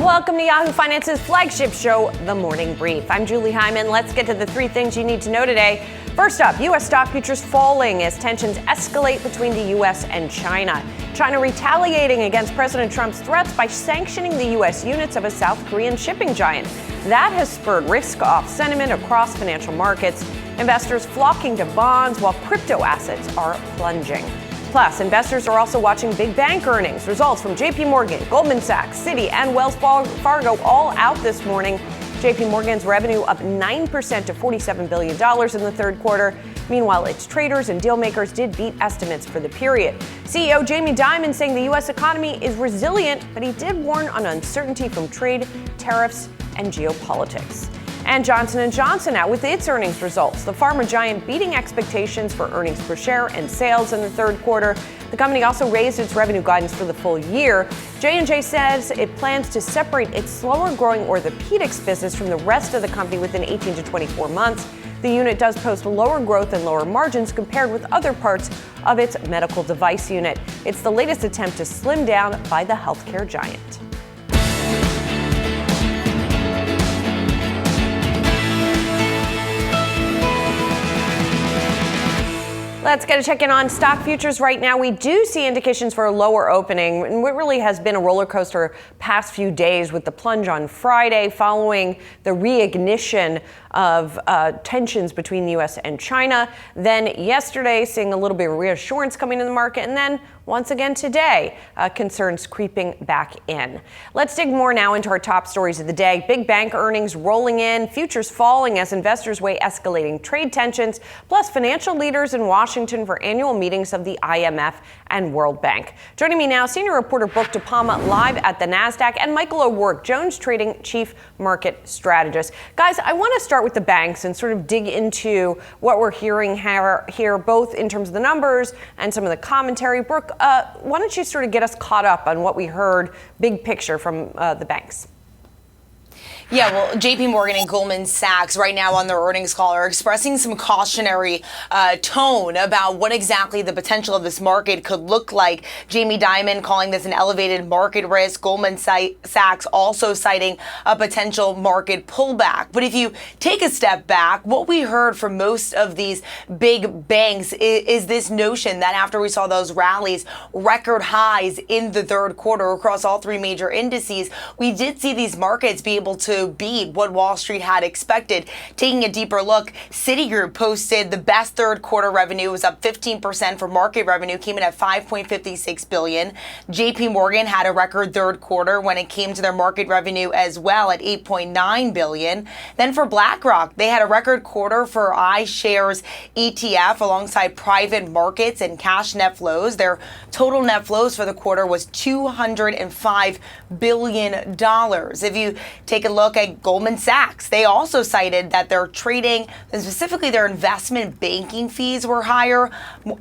Welcome to Yahoo Finance's flagship show, The Morning Brief. I'm Julie Hyman. Let's get to the three things you need to know today. First up, U.S. stock futures falling as tensions escalate between the U.S. and China. China retaliating against President Trump's threats by sanctioning the U.S. units of a South Korean shipping giant. That has spurred risk-off sentiment across financial markets. Investors flocking to bonds while crypto assets are plunging. Plus, investors are also watching big bank earnings. Results from JPMorgan, Goldman Sachs, Citi, and Wells Fargo all out this morning. JPMorgan's revenue up 9% to $47 billion in the third quarter. Meanwhile, its traders and deal makers did beat estimates for the period. CEO Jamie Dimon saying the U.S. economy is resilient, but he did warn on uncertainty from trade, tariffs, and geopolitics. And Johnson & Johnson out with its earnings results. The pharma giant beating expectations for earnings per share and sales in the third quarter. The company also raised its revenue guidance for the full year. J&J says it plans to separate its slower-growing orthopedics business from the rest of the company within 18 to 24 months. The unit does post lower growth and lower margins compared with other parts of its medical device unit. It's the latest attempt to slim down by the healthcare giant. Let's get a check-in on stock futures right now. We do see indications for a lower opening, and what really has been a roller coaster past few days with the plunge on Friday following the reignition of tensions between the U.S. and China. Then yesterday, seeing a little bit of reassurance coming in the market, and then once again today, concerns creeping back in. Let's dig more now into our top stories of the day. Big bank earnings rolling in, futures falling as investors weigh escalating trade tensions, plus financial leaders in Washington for annual meetings of the IMF and World Bank. Joining me now, senior reporter Brooke Di Palma live at the NASDAQ, and Michael O'Rourke, Jones Trading Chief Market Strategist. Guys, I want to start with the banks and sort of dig into what we're hearing here, both in terms of the numbers and some of the commentary. Brooke, why don't you sort of get us caught up on what we heard, big picture from the banks? Yeah, well, JPMorgan and Goldman Sachs right now on their earnings call are expressing some cautionary tone about what exactly the potential of this market could look like. Jamie Dimon calling this an elevated market risk. Goldman Sachs also citing a potential market pullback. But if you take a step back, what we heard from most of these big banks is this notion that after we saw those rallies, record highs in the third quarter across all three major indices, we did see these markets be able to beat what Wall Street had expected. Taking a deeper look, Citigroup posted the best third quarter revenue, was up 15% for market revenue, came in at $5.56 billion. JPMorgan had a record third quarter when it came to their market revenue as well at $8.9 billion. Then for BlackRock, they had a record quarter for iShares ETF alongside private markets and cash net flows. Their total net flows for the quarter was $205 billion. If you take a look at Goldman Sachs, they also cited that their trading, and specifically their investment banking fees, were higher,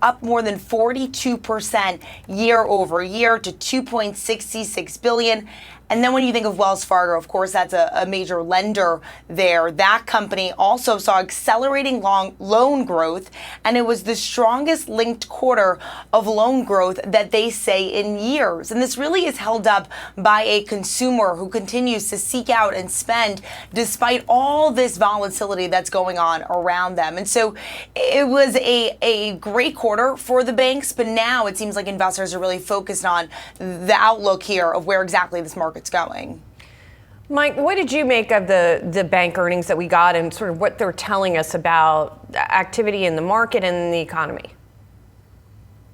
up more than 42% year over year to $2.66 billion. And then when you think of Wells Fargo, of course, that's a major lender there. That company also saw accelerating loan growth, and it was the strongest linked quarter of loan growth that they say in years. And this really is held up by a consumer who continues to seek out and spend despite all this volatility that's going on around them. And so it was a great quarter for the banks, but now it seems like investors are really focused on the outlook here of where exactly this market's going. Mike, what did you make of the bank earnings that we got and sort of what they're telling us about activity in the market and the economy?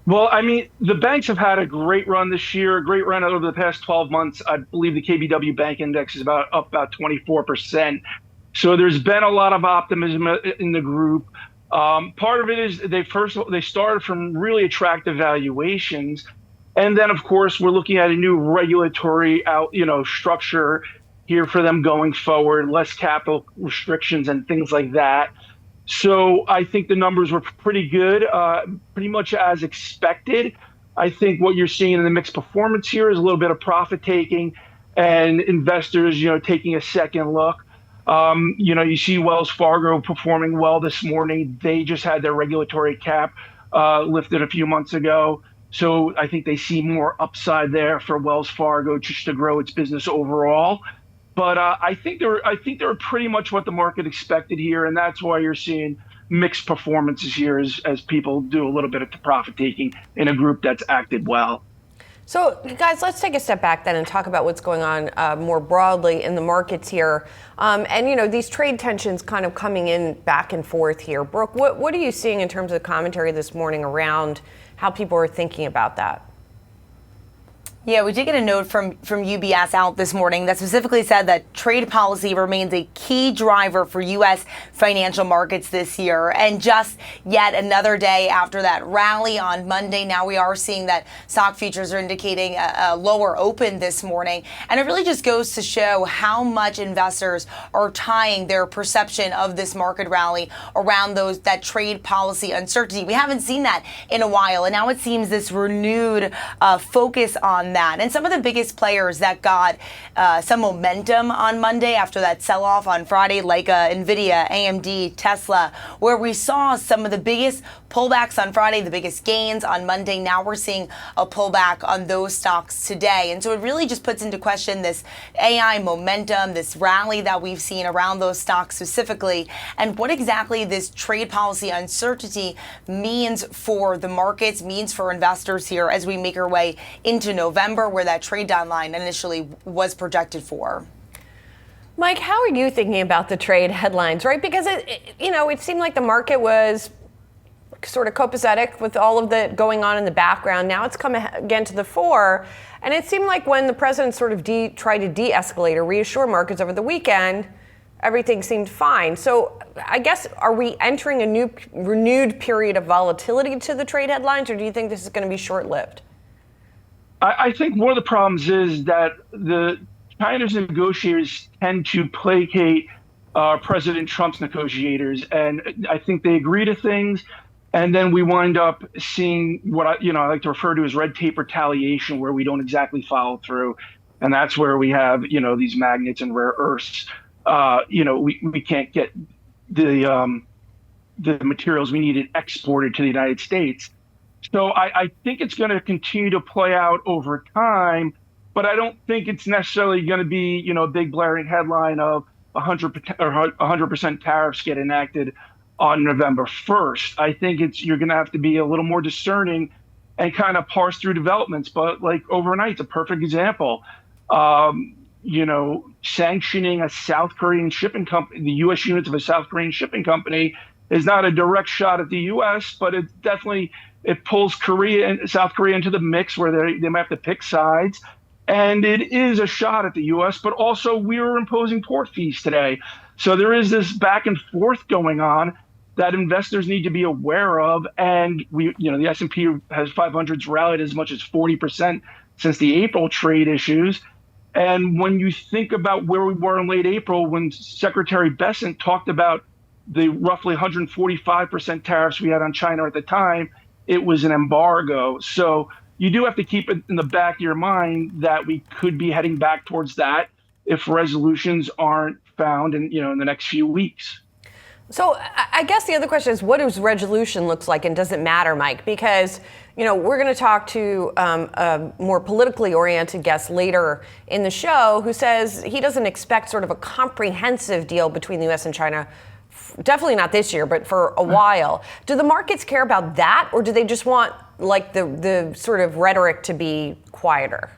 Well, I mean, the banks have had a great run this year, a great run over the past 12 months. I believe the KBW Bank Index is up about 24%. So there's been a lot of optimism in the group. Part of it is they started from really attractive valuations. And then, of course, we're looking at a new regulatory structure here for them going forward, less capital restrictions and things like that. So I think the numbers were pretty good, pretty much as expected. I think what you're seeing in the mixed performance here is a little bit of profit taking and investors, taking a second look. You see Wells Fargo performing well this morning. They just had their regulatory cap lifted a few months ago. So I think they see more upside there for Wells Fargo just to grow its business overall. But I think they're pretty much what the market expected here, and that's why you're seeing mixed performances here as people do a little bit of profit taking in a group that's acted well. So, guys, let's take a step back then and talk about what's going on more broadly in the markets here. And these trade tensions kind of coming in back and forth here. Brooke, what are you seeing in terms of commentary this morning around how people are thinking about that? Yeah, we did get a note from UBS out this morning that specifically said that trade policy remains a key driver for U.S. financial markets this year. And just yet another day after that rally on Monday, now we are seeing that stock futures are indicating a lower open this morning. And it really just goes to show how much investors are tying their perception of this market rally around that trade policy uncertainty. We haven't seen that in a while. And now it seems this renewed focus on that. And some of the biggest players that got some momentum on Monday after that sell-off on Friday, like NVIDIA, AMD, Tesla, where we saw some of the biggest pullbacks on Friday, the biggest gains on Monday. Now we're seeing a pullback on those stocks today. And so it really just puts into question this AI momentum, this rally that we've seen around those stocks specifically, and what exactly this trade policy uncertainty means for the markets, means for investors here as we make our way into November, where that trade deadline initially was projected for. Mike, how are you thinking about the trade headlines, right? Because it seemed like the market was sort of copacetic with all of the going on in the background. Now it's come again to the fore. And it seemed like when the president sort of tried to de-escalate or reassure markets over the weekend, everything seemed fine. So I guess, are we entering a new renewed period of volatility to the trade headlines, or do you think this is going to be short-lived? I think one of the problems is that China's negotiators tend to placate President Trump's negotiators, and I think they agree to things, and then we wind up seeing what I like to refer to as red tape retaliation, where we don't exactly follow through, and that's where we have these magnets and rare earths. We can't get the materials we needed exported to the United States. So I think it's going to continue to play out over time, but I don't think it's necessarily going to be, a big blaring headline of 100% tariffs get enacted on November 1st. I think you're going to have to be a little more discerning and kind of parse through developments. But like overnight's a perfect example. Sanctioning a South Korean shipping company, the U.S. units of a South Korean shipping company, is not a direct shot at the U.S., but it pulls South Korea into the mix where they might have to pick sides. And it is a shot at the U.S., but also we were imposing port fees today. So there is this back and forth going on that investors need to be aware of. And the S&P 500's rallied as much as 40% since the April trade issues. And when you think about where we were in late April, when Secretary Bessent talked about the roughly 145% tariffs we had on China at the time, it was an embargo. So you do have to keep it in the back of your mind that we could be heading back towards that if resolutions aren't found in the next few weeks. So I guess the other question is, what does resolution looks like, and does it matter, Mike? Because we're going to talk to a more politically oriented guest later in the show who says he doesn't expect sort of a comprehensive deal between the U.S. and China. Definitely not this year, but for a while. Do the markets care about that, or do they just want the sort of rhetoric to be quieter?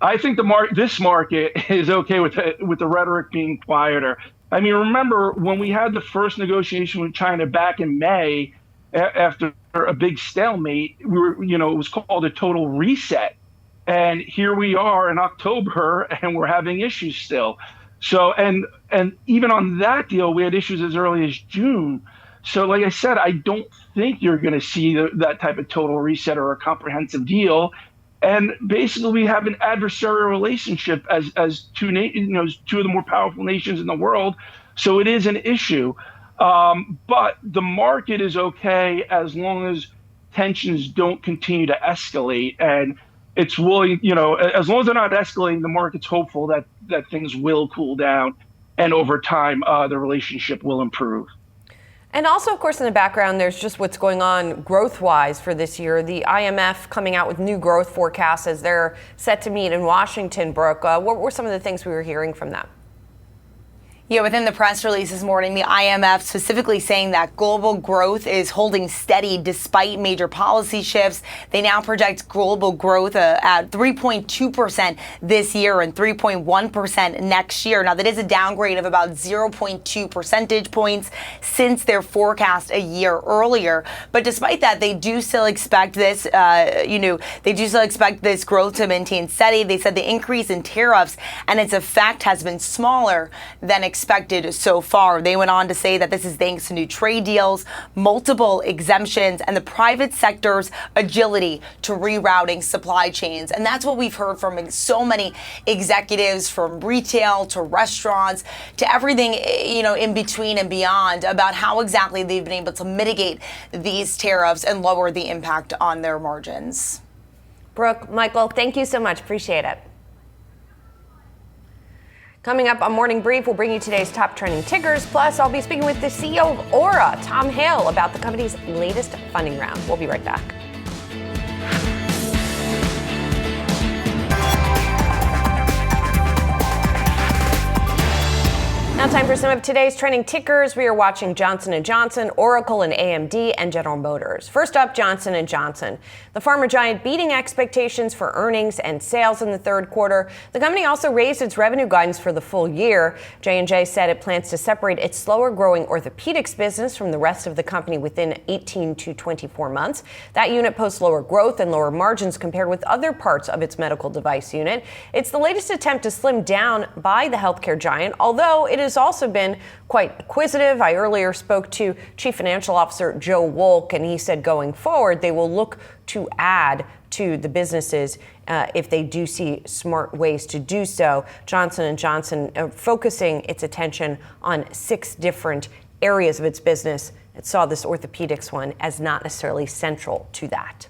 I think this market is okay with the rhetoric being quieter. I mean, remember when we had the first negotiation with China back in May, after a big stalemate, it was called a total reset, and here we are in October, and we're having issues still. So, and even on that deal, we had issues as early as June. So, like I said, I don't think you're going to see that type of total reset or a comprehensive deal. And basically, we have an adversarial relationship as two of the more powerful nations in the world. So it is an issue. But the market is okay as long as tensions don't continue to escalate. And it's willing, as long as they're not escalating, the market's hopeful that things will cool down, and over time, the relationship will improve. And also, of course, in the background, there's just what's going on growth-wise for this year. The IMF coming out with new growth forecasts as they're set to meet in Washington, Brooke. What were some of the things we were hearing from them? Yeah, within the press release this morning, the IMF specifically saying that global growth is holding steady despite major policy shifts. They now project global growth at 3.2% this year and 3.1% next year. Now, that is a downgrade of about 0.2 percentage points since their forecast a year earlier. But despite that, they do still expect this, growth to maintain steady. They said the increase in tariffs and its effect has been smaller than expected so far. They went on to say that this is thanks to new trade deals, multiple exemptions, and the private sector's agility to rerouting supply chains. And that's what we've heard from so many executives, from retail to restaurants to everything, in between and beyond, about how exactly they've been able to mitigate these tariffs and lower the impact on their margins. Brooke, Michael, thank you so much. Appreciate it. Coming up on Morning Brief, we'll bring you today's top trending tickers. Plus, I'll be speaking with the CEO of Oura, Tom Hale, about the company's latest funding round. We'll be right back. Now time for some of today's trending tickers. We are watching Johnson & Johnson, Oracle and AMD, and General Motors. First up, Johnson & Johnson. The pharma giant beating expectations for earnings and sales in the third quarter. The company also raised its revenue guidance for the full year. J&J said it plans to separate its slower-growing orthopedics business from the rest of the company within 18 to 24 months. That unit posts lower growth and lower margins compared with other parts of its medical device unit. It's the latest attempt to slim down by the healthcare giant, although it has also been quite acquisitive. I earlier spoke to Chief Financial Officer Joe Wolk, and he said going forward, they will look to add to the businesses if they do see smart ways to do so. Johnson & Johnson focusing its attention on 6 different areas of its business. It saw this orthopedics one as not necessarily central to that.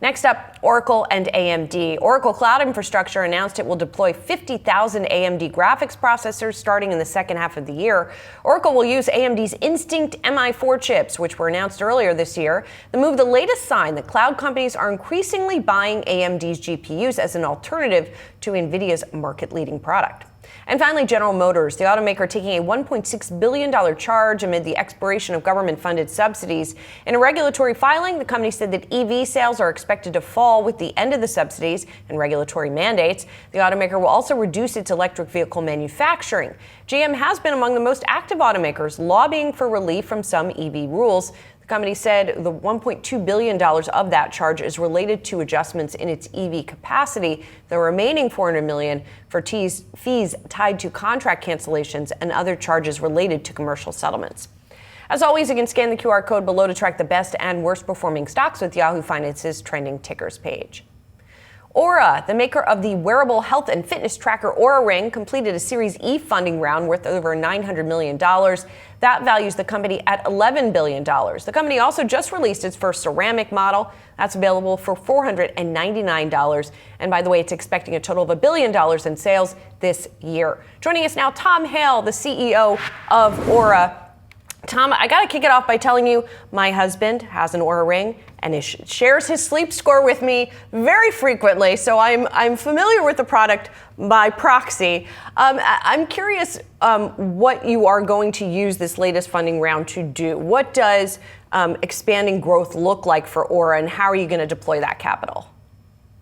Next up, Oracle and AMD. Oracle Cloud Infrastructure announced it will deploy 50,000 AMD graphics processors starting in the second half of the year. Oracle will use AMD's Instinct MI4 chips, which were announced earlier this year. The move, the latest sign that cloud companies are increasingly buying AMD's GPUs as an alternative to NVIDIA's market-leading product. And finally, General Motors, the automaker taking a $1.6 billion charge amid the expiration of government-funded subsidies. In a regulatory filing, the company said that EV sales are expected to fall with the end of the subsidies and regulatory mandates. The automaker will also reduce its electric vehicle manufacturing. GM has been among the most active automakers lobbying for relief from some EV rules. The company said the $1.2 billion of that charge is related to adjustments in its EV capacity. The remaining $400 million for fees tied to contract cancellations and other charges related to commercial settlements. As always, you can scan the QR code below to track the best and worst performing stocks with Yahoo Finance's trending tickers page. Oura, the maker of the wearable health and fitness tracker Oura Ring, completed a Series E funding round worth over $900 million. That values the company at $11 billion. The company also just released its first ceramic model. That's available for $499. And by the way, it's expecting a total of $1 billion in sales this year. Joining us now, Tom Hale, the CEO of Oura. Tom, I got to kick it off by telling you my husband has an Oura Ring and he shares his sleep score with me very frequently, so I'm familiar with the product by proxy. I'm curious what you are going to use this latest funding round to do. What does expanding growth look like for Oura, and how are you going to deploy that capital?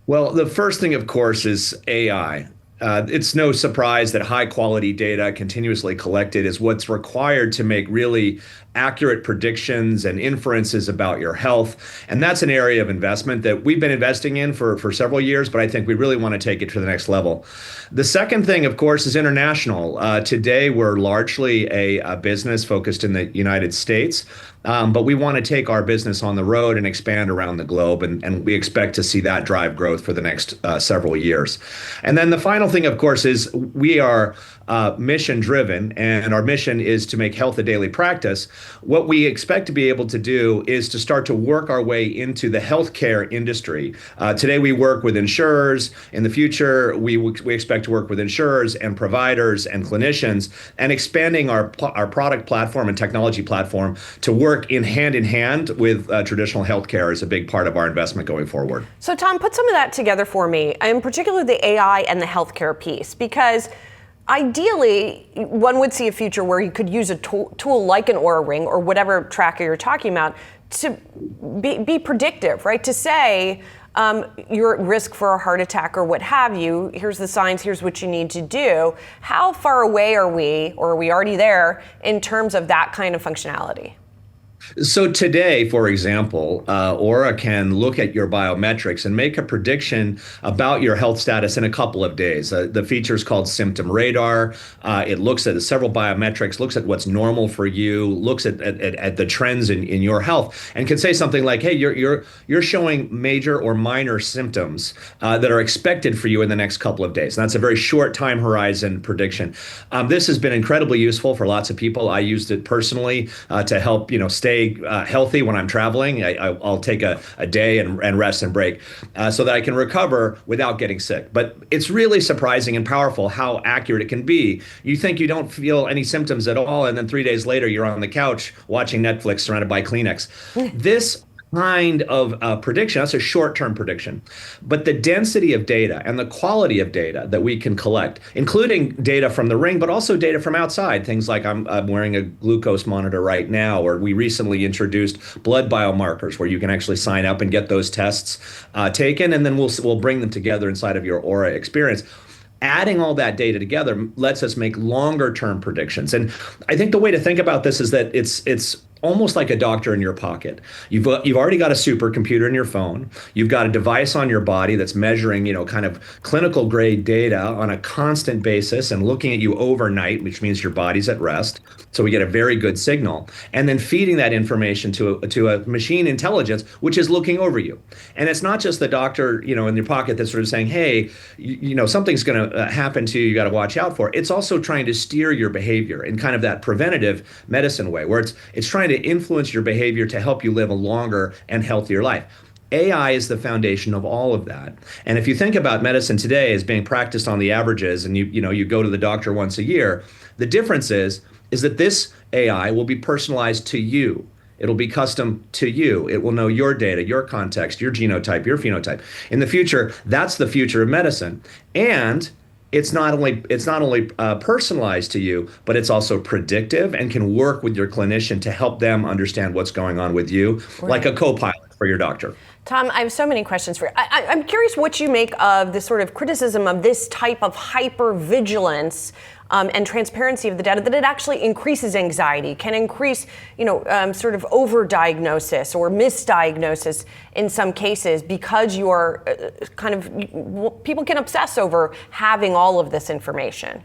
Well, the first thing, of course, is AI. It's no surprise that high quality data continuously collected is what's required to make really accurate predictions and inferences about your health. And that's an area of investment that we've been investing in for several years, but I think we really want to take it to the next level. The second thing, of course, is international. Today, we're largely a business focused in the United States. but we want to take our business on the road and expand around the globe, and we expect to see that drive growth for the next several years. And then the final thing, of course, is we are mission driven, and our mission is to make health a daily practice. What we expect to be able to do is to start to work our way into the healthcare industry. Today, we work with insurers. In the future, we expect to work with insurers and providers and clinicians, and expanding our product platform and technology platform to work in hand with traditional healthcare is a big part of our investment going forward. So, Tom, put some of that together for me, in particular the AI and the healthcare piece, because ideally, one would see a future where you could use a tool like an Oura Ring or whatever tracker you're talking about to be predictive, right? To say you're at risk for a heart attack or what have you. Here's the signs. Here's what you need to do. How far away are we, or are we already there, in terms of that kind of functionality? So today, for example, Oura can look at your biometrics and make a prediction about your health status in a couple of days. The feature is called Symptom Radar. It looks at several biometrics, looks at what's normal for you, looks at the trends in your health, and can say something like, "Hey, you're showing major or minor symptoms that are expected for you in the next couple of days." And that's a very short time horizon prediction. This has been incredibly useful for lots of people. I used it personally to help stay healthy when I'm traveling. I'll take a day and rest and break so that I can recover without getting sick. But it's really surprising and powerful how accurate it can be. You think you don't feel any symptoms at all, and then 3 days later, you're on the couch watching Netflix surrounded by Kleenex. This kind of prediction, that's a short-term prediction. But the density of data and the quality of data that we can collect, including data from the ring, but also data from outside, things like I'm wearing a glucose monitor right now, or we recently introduced blood biomarkers where you can actually sign up and get those tests taken, and then we'll bring them together inside of your Oura experience. Adding all that data together lets us make longer term predictions. And I think the way to think about this is that it's almost like a doctor in your pocket. You've already got a supercomputer in your phone. You've got a device on your body that's measuring, kind of clinical grade data on a constant basis and looking at you overnight, which means your body's at rest. So we get a very good signal, and then feeding that information to a machine intelligence, which is looking over you. And it's not just the doctor, in your pocket that's sort of saying, "Hey, something's going to happen to you. You got to watch out for." It's also trying to steer your behavior in kind of that preventative medicine way, where it's trying to influence your behavior to help you live a longer and healthier life. AI is the foundation of all of that. And if you think about medicine today as being practiced on the averages, and you go to the doctor once a year, the difference is that this AI will be personalized to you. It'll be custom to you. It will know your data, your context, your genotype, your phenotype. In the future, that's the future of medicine. And it's not only personalized to you, but it's also predictive and can work with your clinician to help them understand what's going on with you, right, like a co-pilot for your doctor. Tom, I have so many questions for you. I'm curious what you make of the sort of criticism of this type of hypervigilance and transparency of the data, that it actually increases anxiety, can increase, sort of overdiagnosis or misdiagnosis in some cases, because you are people can obsess over having all of this information.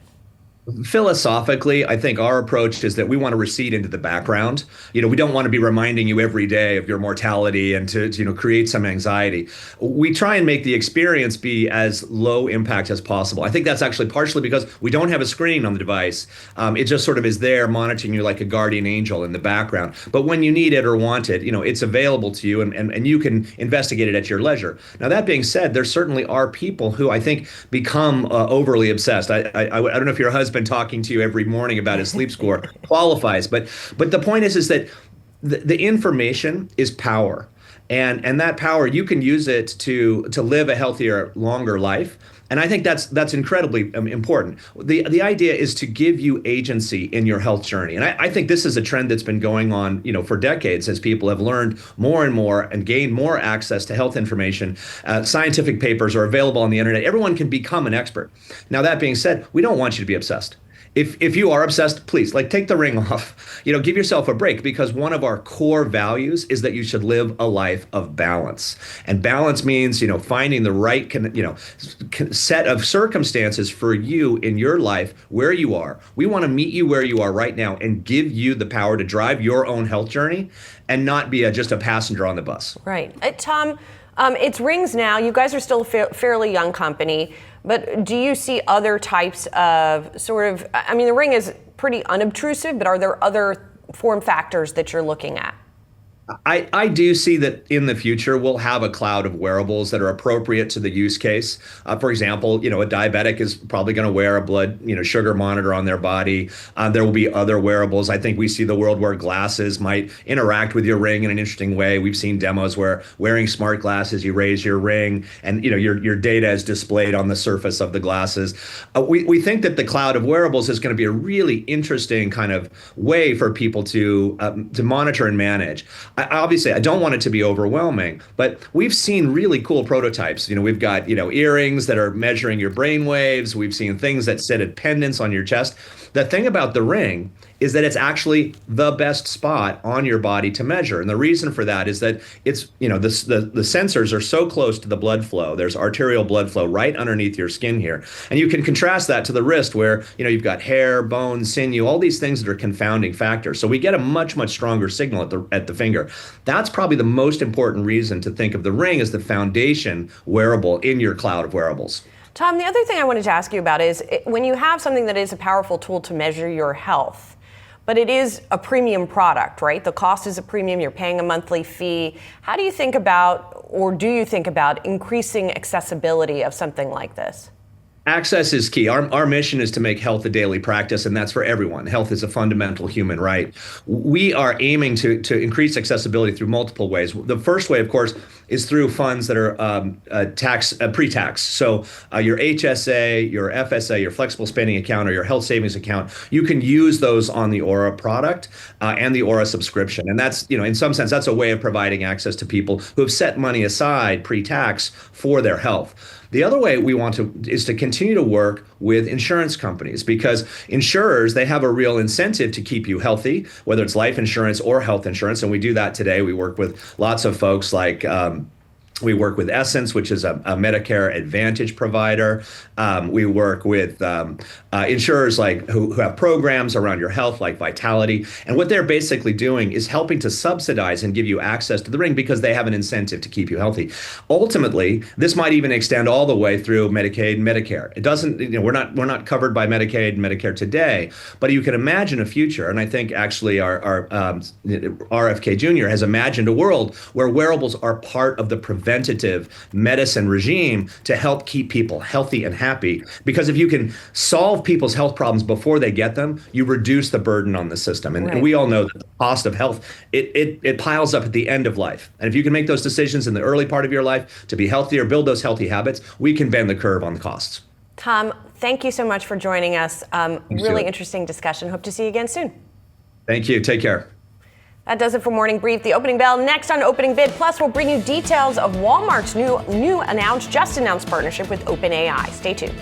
Philosophically, I think our approach is that we want to recede into the background. We don't want to be reminding you every day of your mortality and to create some anxiety. We try and make the experience be as low impact as possible. I think that's actually partially because we don't have a screen on the device. It just sort of is there monitoring you like a guardian angel in the background. But when you need it or want it, it's available to you, and you can investigate it at your leisure. Now, that being said, there certainly are people who I think become overly obsessed. I don't know if your husband talking to you every morning about his sleep score qualifies, but the point is that the information is power, and that power, you can use it to live a healthier, longer life. And I think that's incredibly important. The idea is to give you agency in your health journey. And I think this is a trend that's been going on, for decades, as people have learned more and more and gained more access to health information. Scientific papers are available on the internet. Everyone can become an expert. Now, that being said, we don't want you to be obsessed. if you are obsessed, please take the ring off. Give yourself a break, because one of our core values is that you should live a life of balance. And balance means, finding the right, set of circumstances for you in your life where you are. We want to meet you where you are right now and give you the power to drive your own health journey and not be just a passenger on the bus. Right. Tom, it's rings now. You guys are still a fairly young company, but do you see other types of the ring is pretty unobtrusive, but are there other form factors that you're looking at? I do see that in the future we'll have a cloud of wearables that are appropriate to the use case. For example, a diabetic is probably going to wear a blood, sugar monitor on their body. There will be other wearables. I think we see the world where glasses might interact with your ring in an interesting way. We've seen demos where wearing smart glasses, you raise your ring, and your data is displayed on the surface of the glasses. We think that the cloud of wearables is going to be a really interesting kind of way for people to monitor and manage. Obviously, I don't want it to be overwhelming, but we've seen really cool prototypes. We've got, earrings that are measuring your brain waves. We've seen things that sit at pendants on your chest. The thing about the ring is that it's actually the best spot on your body to measure. And the reason for that is that it's, the sensors are so close to the blood flow. There's arterial blood flow right underneath your skin here. And you can contrast that to the wrist where, you've got hair, bone, sinew, all these things that are confounding factors. So we get a much, much stronger signal at the finger. That's probably the most important reason to think of the ring as the foundation wearable in your cloud of wearables. Tom, the other thing I wanted to ask you about is when you have something that is a powerful tool to measure your health, but it is a premium product, right? The cost is a premium, you're paying a monthly fee. How do you think about, or do you think about, increasing accessibility of something like this? Access is key. Our mission is to make health a daily practice, and that's for everyone. Health is a fundamental human right. We are aiming to increase accessibility through multiple ways. The first way, of course, is through funds that are pre-tax. So your HSA, your FSA, your flexible spending account, or your health savings account, you can use those on the Oura product and the Oura subscription. And that's, in some sense, that's a way of providing access to people who have set money aside pre-tax for their health. The other way we want is to continue to work with insurance companies, because insurers, they have a real incentive to keep you healthy, whether it's life insurance or health insurance. And we do that today. We work with lots of folks like we work with Essence, which is a Medicare Advantage provider. We work with insurers who have programs around your health, like Vitality. And what they're basically doing is helping to subsidize and give you access to the ring because they have an incentive to keep you healthy. Ultimately, this might even extend all the way through Medicaid and Medicare. It doesn't, we're not covered by Medicaid and Medicare today, but you can imagine a future. And I think actually our RFK Jr. has imagined a world where wearables are part of the preventative medicine regime to help keep people healthy and happy. Because if you can solve people's health problems before they get them, you reduce the burden on the system. And, right. and we all know that the cost of health, it piles up at the end of life. And if you can make those decisions in the early part of your life to be healthier, build those healthy habits, we can bend the curve on the costs. Tom, thank you so much for joining us. Really interesting discussion. Hope to see you again soon. Thank you. Take care. That does it for Morning Brief. The opening bell next on Opening Bid. Plus, we'll bring you details of Walmart's just announced partnership with OpenAI. Stay tuned.